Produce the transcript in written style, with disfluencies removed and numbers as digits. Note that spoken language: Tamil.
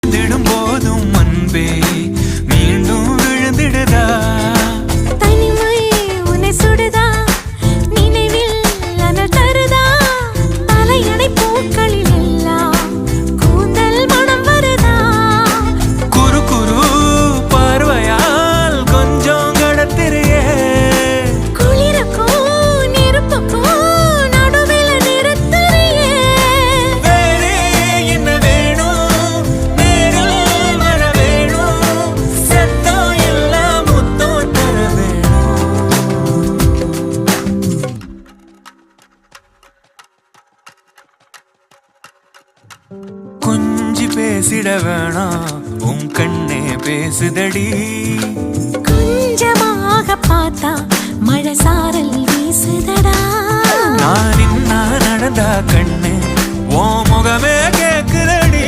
போதும் அன்பே மீண்டும் விழுந்திடுதா தனிமை உன்னை சுடுதா நினைவில் அனல் தருதா தலையணை பூக்களில் எல்லாம் கூந்தல் மனம் வருதா குறு குறு பார்வையால் கொஞ்சம் கடத்திரியே குளிருக்கும் நெருப்புக்கும் நடுவில் நிறுத்தறியே வேறே என்ன வேணும் நேரில் வர வேணும் சத்தம் எல்லாம் முத்தம் தர வேணும் கொஞ்சி பேசிட வேணாம் உன் கண்ணே பேசுதடி கொஞ்சமாக பார்த்தா மழை சாரல் வீசுதடா நான் இன்னா நடந்தா கண்ணு உன் முகமே கேக்குதடி